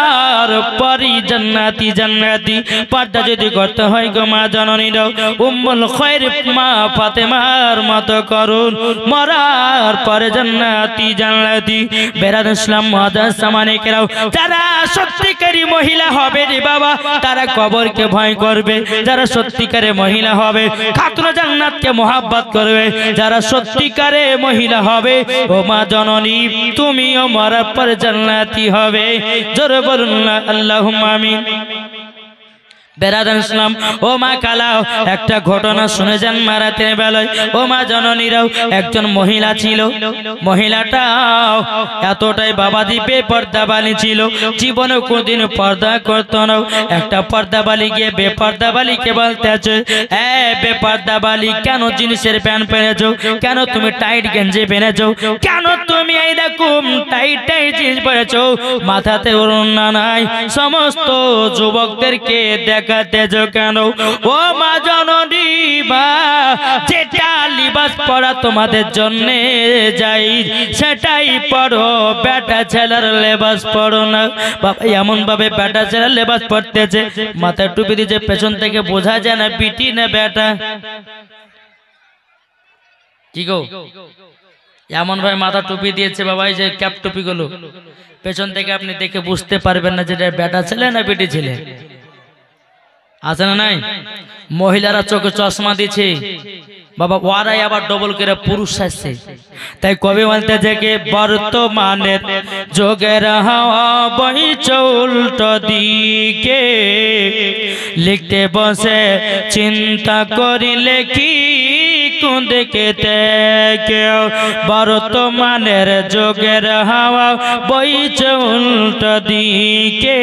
আর পরি জান্নাতি জান্নাতি। পর্দা যদি করতে হয় গো মা জননীরাও, উম্মুল খৈর মা ফাতেমার মতো করুন, মরার পরে জান্নাতি জান্নাতি। বেরাদ ইসলাম মুআজ্জাজ সামানিকেরাও, যারা সত্যিকারী মহিলা হবে রে বাবা, তারা কবরকে ভয় করবে। যারা সত্যিকারে মহিলা হবে খাতুন জান্নাতকে মহব্বত করবে। যারা সত্যিকারে মহিলা হবে ও মা জননী, তুমিও মরার পরে জান্নাতি হবে। জোরে বলুন না আল্লাহুম্মা আমিন। বেরাদান ইসলাম, ও মা কালাও, একটা ঘটনা শুনে যান মা রাতের বেলায়। ও মা জননীরাও, একজন মহিলা ছিল, মহিলাটাও এতটাই বাবাজি বেপর্দাবালি ছিল, জীবনে কোনদিন পর্দা করতো না। একটা পর্দাবালি গিয়ে বেপর্দাবালিকে বলতে আছে, এ বেপর্দাবালি, কেন জিনিসের প্যান্ট পেনেছো? কেন তুমি টাইট গেঞ্জি পেনেছো? কেন তুমি এইরকম টাইট টাইট জিনিস পরেছো? মাথাতে ওড়না নাই, সমস্ত যুবকদেরকে দেখাতেছ কেন? ও মা জননী, বা যেটা লিবাস পরা তোমাদের জন্য যাই সেটাই পরো, বেটা ছেলের লেবাস পরো না। বাবা এমন ভাবে বেটা ছেলের লেবাস পরতেছে, মাথায় টুপি দিয়েছে, পেছন থেকে বোঝা যায় না বিটি না বেটা। কি গো এমন ভাবে মাথা টুপি দিয়েছে বাবা, এই যে ক্যাপ টুপি গুলো পেছন থেকে আপনি দেখে বুঝতে পারবেন না যে বেটা ছেলে না বেটি ছেলে। আছে না নাই? মহিলারা চোখে চশমা দিচ্ছে বাবা, ওরাই আবার ডবল করে পুরুষ আসছে। তাই কবি বলতে যে বর্তমানের যোগের হাওয়া বইছে উল্টো দিকে, লিখতে বসে চিন্তা করিলে কি কোন দিকে থেকে। বর্তমানের যোগের হাওয়া বইছে উল্টো দিকে,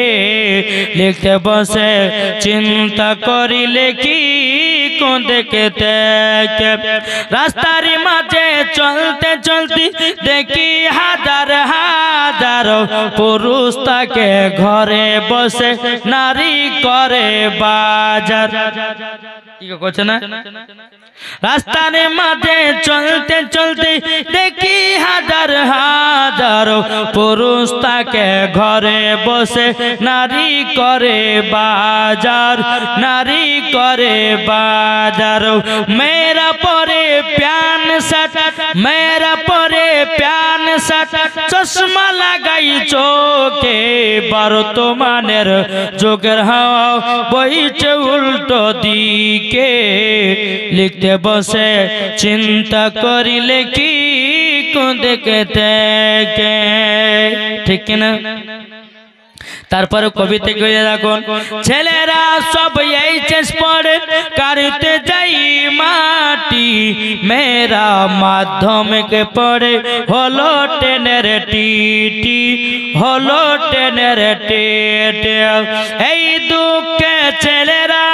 লিখতে বসে চিন্তা করিলে কি কোন দিকে থেকে। রাস্তার মাঝে চলতে চলতে দেখি হাজার হাজার পুরুষ তাকে ঘরে বসে নারী করে বাজার। কি করছে না? রাস্তার মাঝে চলতে চলতে দেখি হাজার হাজার পুরুষ তাকে ঘরে বসে নারী করে বাজার, নারী করে বাজার। মেরা পরে প্যান শার্ট, মেরা পরে প্যান শার্ট, চশমা লাগাই চোখে। বর্তমানের যোগের হাওয়া বইছে উল্টো দিকে, লিখতে বসে চিন্তা করিলে কি কোন দিকে থেকে। ঠিক কিনা? তারপরে কবিতে গিয়ে দেখুন, ছেলেরা সব এইচএস পড়ে কারিতে যাই মাটি, মেয়েরা মাধ্যমিক পড়ে হলো টেনের টিটি, হলো টেনের টেটে। এই দুঃখে ছেলেরা,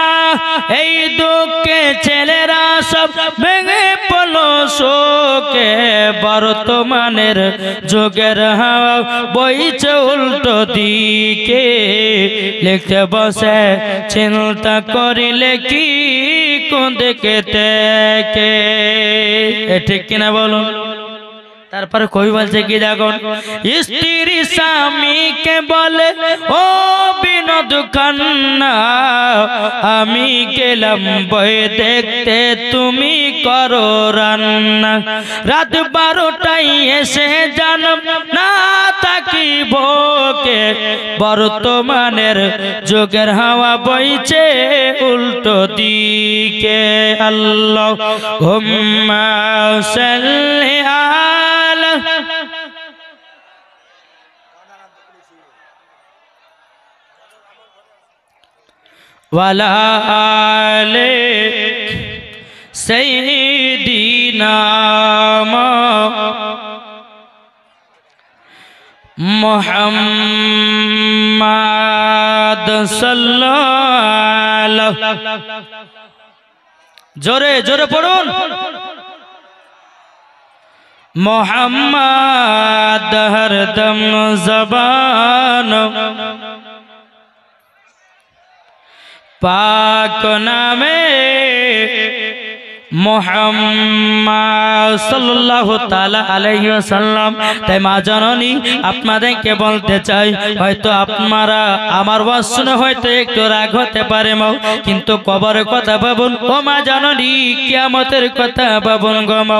এই দুঃখে ছেলেরা সব ভেঙে পড়লো শোকে। বর্তমানের যুগের হাওয়া বইছে উল্টো দিকে, লিখতে বসে চিন্তা করিলে কি কোন দিকে থেকে। ঠিক কিনা বলুন? তারপরে কবি বলছে কি দেখুন, স্ত্রী স্বামীকে বলে ও বিনোদ খান্না, আমি গেলাম বই দেখতে, তুমি করো রান্না। রাত 12টায় এসে জানব না থাকি ভোকে, বর্তমানের যুগের হাওয়া বইছে উল্টো দিকে। আল্লাহুম্মা সাল্লি আলা ওয়ালা আলে সাইয়্যিদিনা মুহাম্মাদ সাল্লাল্লাহু। জোরে জোরে পড়ুন, মুহাম্মাদ হরদম জবান পাক নামে মুহাম্মদ সাল্লাল্লাহু তাআলা আলাইহি ওয়াসাল্লাম। তাই মা জননী আপনাদেরকে বলতে চাই, হয়তো আপনারা আমার ওয়াজ শুনে হয়তো একটু রাগ হতে পারে মা, কিন্তু কবরের কথা ভাবুন ও মা জননী, কিয়ামতের কথা ভাবুন গো মা।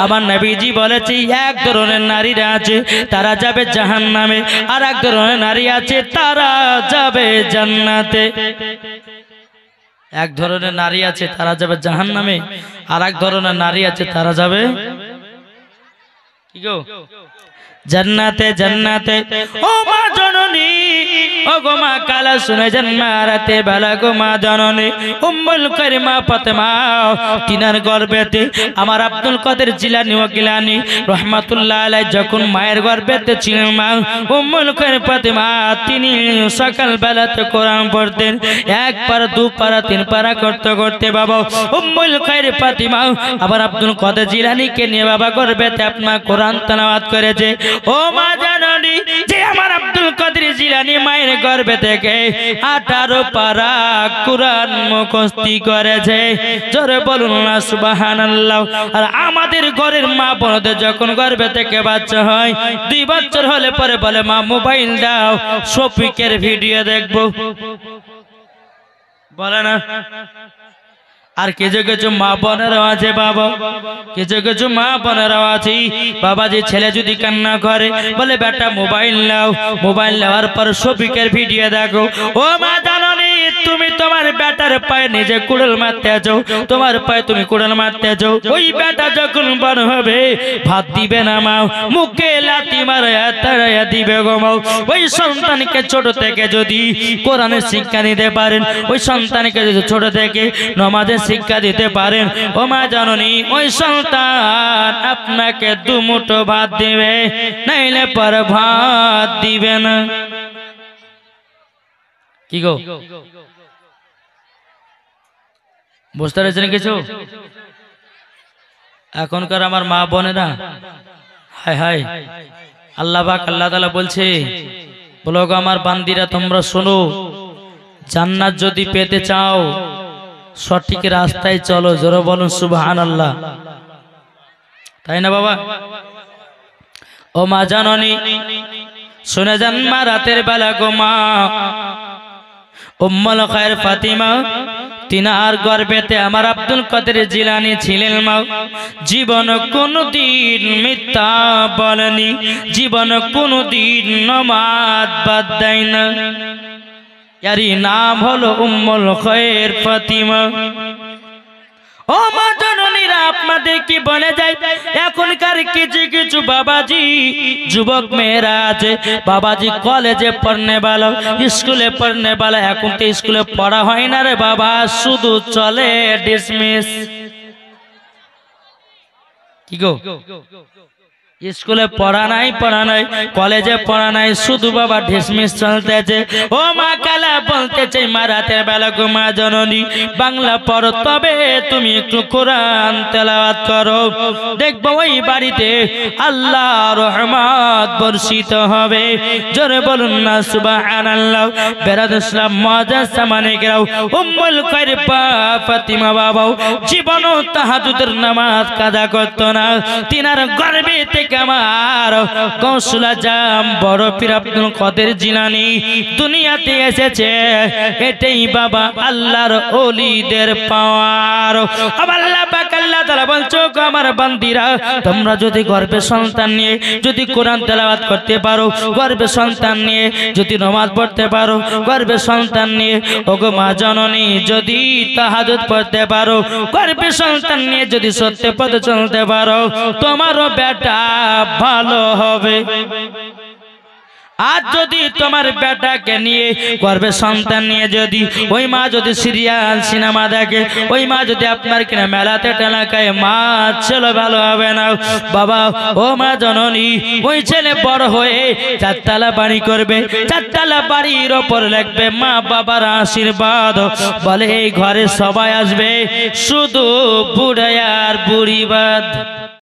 আমার নবীজি বলেছে এক ধরনের নারীরা আছে তারা যাবে জাহান্নামে, আর এক ধরনের নারী আছে তারা যাবে জান্নাতে। এক ধরনের নারী আছে তারা যাবে জাহান্নামে, আর এক ধরনের নারী আছে তারা যাবে কি গো জান্নাতে। জান্নাতে ও মা জননী, ও গো মা কালা শুনে জন্মারাতে বেলা গো মা জননী উম্মুল কারিমা ফাতেমা, তিনার গর্ভেতে আমার আব্দুল কাদের জিলানী ও গিলানী রহমাতুল্লাহ আলাইহি যখন মায়ের গর্ভেতে ছিলেন মা উম্মুল কারিম ফাতেমা, তিনি সকাল বেলাতে কোরআন পড়তেন, এক পারা দু পারা তিন পারা করতে করতে বাবা উম্মুল কারিম ফাতেমা আবার আব্দুল কাদের জিলানীকে নিয়ে বাবা গর্ভেতে আপনার কোরআন তেলাওয়াত করেছে। ও মা জাননি যে আমার আব্দুল কাদের জিলানী মায়ের গর্ভে থেকে 18 পারা কোরআন মুখস্থ করেছে। জোরে বলুন না সুবহানাল্লাহ। আর আমাদের ঘরের মা বোনদের যখন গর্ভে থেকে বাচ্চা হয় 2 বছর হলে পরে বলে মা মোবাইল দাও, শফিকের ভিডিও দেখবো, বলে না? আর কিছু কিছু মা বোনেরাও আছে বাবা, কিছু কিছু মা বোনেরাও আছে বাবা, যে ছেলে যদি কান্না করে বলে বেটা মোবাইল নাও, মোবাইল নেওয়ার পর শফিকের ভিডিও দেখো। ও মা জাননি তুমি তোমার বেটার পায়ে নিজে কুড়াল মারতে যাও, তোমার পায়ে তুমি কুড়াল মারতে যাও, ওই বেটা যখন বড় হবে ভাত দিবে না মা, মুখে লাথি মারায়া তাড়াইয়া দিবে গো মা। ওই সন্তানকে ছোট থেকে যদি কোরআনের শিক্ষা দিতে পারেন, ওই সন্তানকে যদি ছোট থেকে নামাজের শিক্ষা দিতে পারেন, ও মা জাননি ওই সন্তান আপনাকে 2 মুঠো ভাত দিবে, নাইলে পর ভাত দিবে না। কি গো বুঝতে পেরেছেন কিছু? এখনকার আমার মা বোনেরা হায় হায়, আল্লাহ পাক আল্লাহ তাআলা বলছে, বলো গো আমার বান্দিরা তোমরা শোনো, জান্নাত যদি পেতে চাও সঠিক রাস্তায় চলো। জোরে বলুন সুবহানাল্লাহ, তাই না বাবা? ও মা জাননি শুনে যান মা, রাতের বেলা গো মা উম্মুল খায়র ফাতিমা তিনার গর্ভেতে আমার আব্দুল কাদের জিলানী ছিলেন মা। জীবন কোনদিন মিথ্যা বলেনি, জীবন কোনদিন নামাজ বাদ দেয় না। यारी नाम हलो उम्मुल खैर फातिमा। ओ मा जननीरा आपनादेर की बने जाए एखनकार किछु किछु बाबाजी युवक मेয়েরা আছে बाबाजी कॉलेजे पढ़ने वाला स्कूले पढ़ने वाला এখন তো স্কুলে পড়া হয় না রে বাবা শুধু চলে ডিসমিস কি গো स्कूले पढ़ा नहीं कॉलेजे पढ़ा नहीं शुद्ध बाबा डिसमिस चलते ओ मा काला बोलते मा रातेर बेला गो मा जननी बांगला पढ़ो तबे तुम एकटु कुरान तेलावत करो देखबो ओई बाड़ीते आल्लाह रहमत बर्षित होबे जोरे बोलुन ना सुबहानाल्लाह। बेरादर इस्लाम मुआज्जाज सामानिकेराও उम्मुल खैर फातिमा बाबाও জীবনও তাহাজ্জুদের নামাজ কাজা করত না। তিনার গর্ভে থেকে থেকে আমার গৌসুল আজম বড় পীর আব্দুল কাদের জিলানী দুনিয়াতে এসেছে। এটাই বাবা আল্লাহর ওলিদের পাওয়ার। আল্লাহ পাক আল্লাহ তাআলা বলছো আমার বান্দিরা, তোমরা যদি গর্ভে সন্তান নিয়ে যদি কোরআন তেলাওয়াত করতে পারো, গর্ভে সন্তান নিয়ে যদি নামাজ পড়তে পারো, গর্ভে সন্তান নিয়ে ওগো মা জননী যদি তাহাজ্জুদ পড়তে পারো, গর্ভে সন্তান নিয়ে যদি সত্য পথে চলতে পারো, তোমারও বেটা ভালো হবে। আজ যদি তোমার বেটাকে নিয়ে গর্ভে সন্তান নিয়ে যদি ওই মা যদি সিরিয়াল সিনেমা দেখে, ওই মা যদি আপনার কিনা মেলাতে টেলা খায়, মা ছেলে ভালো হবে না বাবা। ও মা জননী, ওই ছেলে বড় হয়ে চারতলা বাড়ি করবে, চারতলা বাড়ির ওপর লাগবে মা বাবার আশীর্বাদ। বলে এই ঘরে সবাই আসবে, শুধু বুড়া আর বুড়ি বাদ।